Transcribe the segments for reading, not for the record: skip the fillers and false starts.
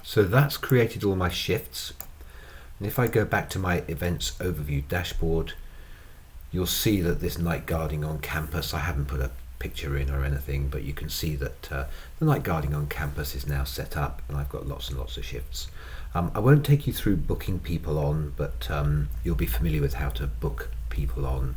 So that's created all my shifts. And if I go back to my events overview dashboard, you'll see that this night guarding on campus, I haven't put a picture in or anything, but you can see that the night guarding on campus is now set up, and I've got lots and lots of shifts. I won't take you through booking people on, but you'll be familiar with how to book people on.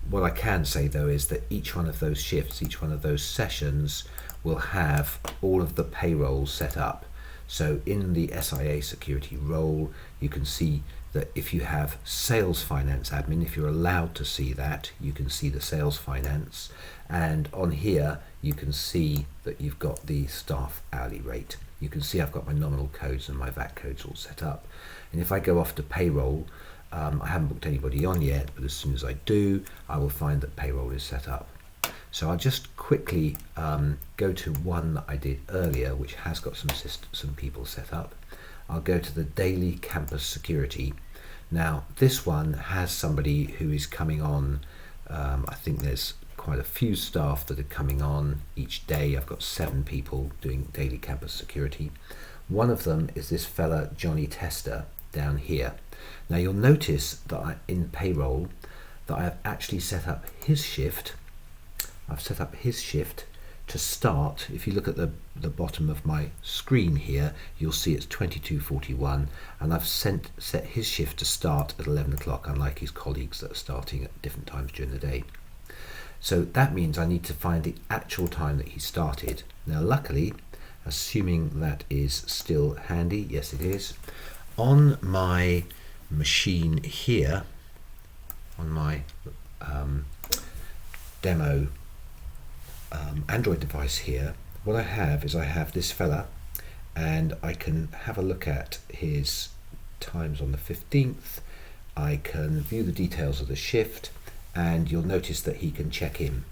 What I can say though is that each one of those shifts, each one of those sessions will have all of the payrolls set up. So in the SIA security role, you can see that if you have sales finance admin, if you're allowed to see that, you can see the sales finance. And on here, you can see that you've got the staff hourly rate. You can see I've got my nominal codes and my VAT codes all set up. And if I go off to payroll, I haven't booked anybody on yet, but as soon as I do, I will find that payroll is set up. So I'll just quickly go to one that I did earlier, which has got some people set up. I'll go to the daily campus security. Now this one has somebody who is coming on. I think there's quite a few staff that are coming on each day. I've got 7 people doing daily campus security. One of them is this fella Johnny Tester down here. Now you'll notice that in payroll that I have actually set up his shift. I've set up his shift to start. If you look at the bottom of my screen here, you'll see it's 22:41, and I've set his shift to start at 11 o'clock, unlike his colleagues that are starting at different times during the day. So that means I need to find the actual time that he started. Now luckily, assuming that is still handy, yes it is, on my machine here, on my demo Android device here, what I have is I have this fella, and I can have a look at his times on the 15th. I can view the details of the shift, and you'll notice that he can check in,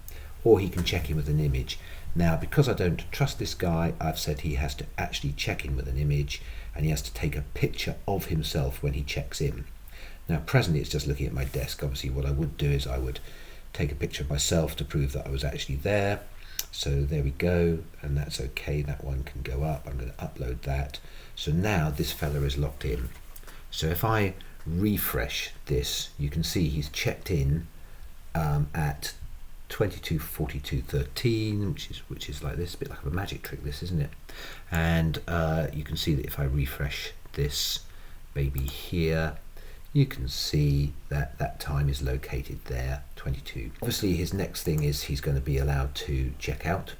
or he can check in with an image. Now because I don't trust this guy, I've said he has to actually check in with an image, and he has to take a picture of himself when he checks in. Now presently it's just looking at my desk. Obviously what I would do is I would take a picture of myself to prove that I was actually there. So there we go, and that's okay. That one can go up. I'm going to upload that. So now this fella is logged in. So if I refresh this, you can see he's checked in at 22:42:13, which is like this, a bit like a magic trick, this, isn't it? And you can see that if I refresh this baby here, you can see that that time is located there, 22. Obviously his next thing is he's going to be allowed to check out,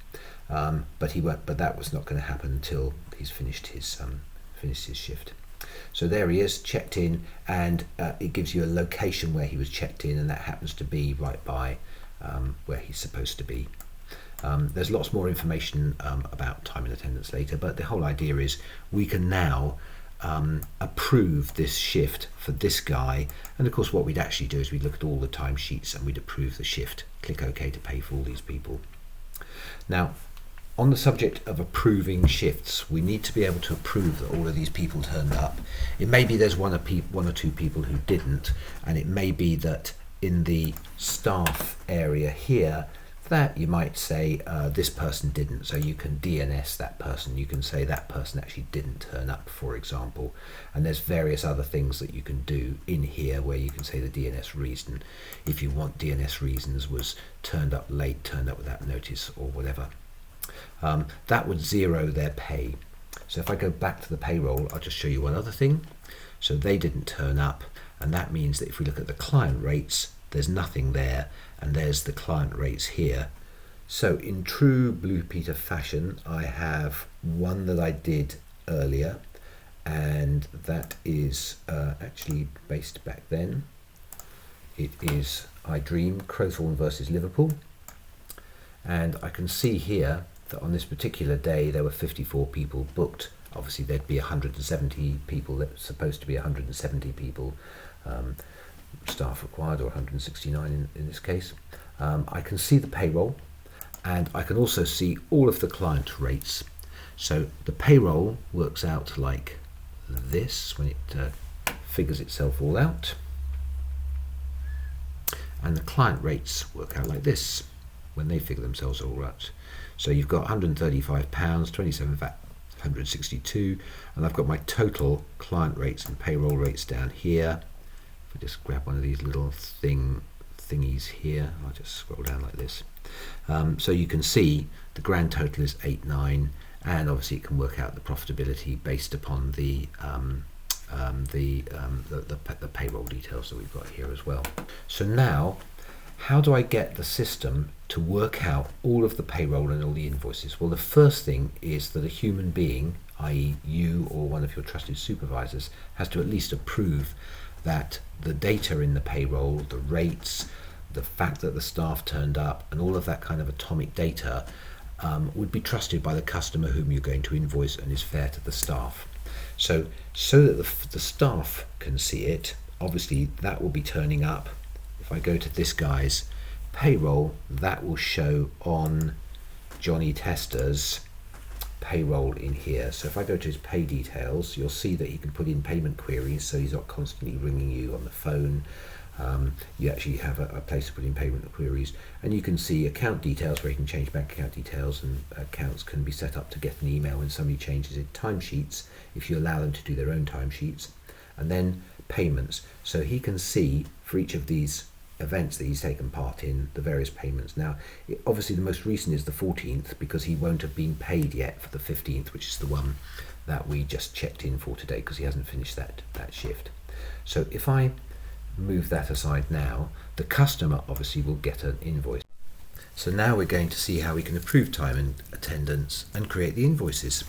but he won't. But that was not going to happen until he's finished his shift. So there he is, checked in, and it gives you a location where he was checked in, and that happens to be right by where he's supposed to be. There's lots more information about time and attendance later, but the whole idea is we can now approve this shift for this guy, and of course what we'd actually do is we'd look at all the timesheets and we'd approve the shift, click OK to pay for all these people. Now on the subject of approving shifts, we need to be able to approve that all of these people turned up. It may be there's one or two people who didn't, and it may be that in the staff area here that you might say this person didn't, so you can DNS that person. You can say that person actually didn't turn up, for example, and there's various other things that you can do in here where you can say the DNS reason, if you want DNS reasons, was turned up late, turned up without notice, or whatever. That would zero their pay. So if I go back to the payroll, I'll just show you one other thing. So they didn't turn up, and that means that if we look at the client rates, there's nothing there, and there's the client rates here. So in true Blue Peter fashion, I have one that I did earlier, and that is actually based back then. It is I Dream Crowthorne versus Liverpool, and I can see here that on this particular day there were 54 people booked. Obviously there'd be 170 people, that's supposed to be 170 people staff required, or 169 in this case. I can see the payroll, and I can also see all of the client rates. So the payroll works out like this when it figures itself all out, and the client rates work out like this when they figure themselves all out. So you've got £135, 27 VAT, 162, and I've got my total client rates and payroll rates down here. If I just grab one of these little thingies here, I'll just scroll down like this. So you can see the grand total is 89, and obviously it can work out the profitability based upon the payroll details that we've got here as well. So now, how do I get the system to work out all of the payroll and all the invoices? Well, the first thing is that a human being, i.e. you or one of your trusted supervisors, has to at least approve that the data in the payroll, the rates, the fact that the staff turned up, and all of that kind of atomic data would be trusted by the customer whom you're going to invoice and is fair to the staff. So that the staff can see it, obviously that will be turning up. If I go to this guy's payroll, that will show on Johnny Tester's payroll in here. So if I go to his pay details, you'll see that he can put in payment queries, so he's not constantly ringing you on the phone. You actually have a place to put in payment queries, and you can see account details where you can change bank account details, and accounts can be set up to get an email when somebody changes it. Timesheets, if you allow them to do their own timesheets, and then payments. So he can see for each of these events that he's taken part in, the various payments. Now, obviously the most recent is the 14th, because he won't have been paid yet for the 15th, which is the one that we just checked in for today, because he hasn't finished that shift. So if I move that aside now, the customer obviously will get an invoice. So now we're going to see how we can approve time and attendance and create the invoices.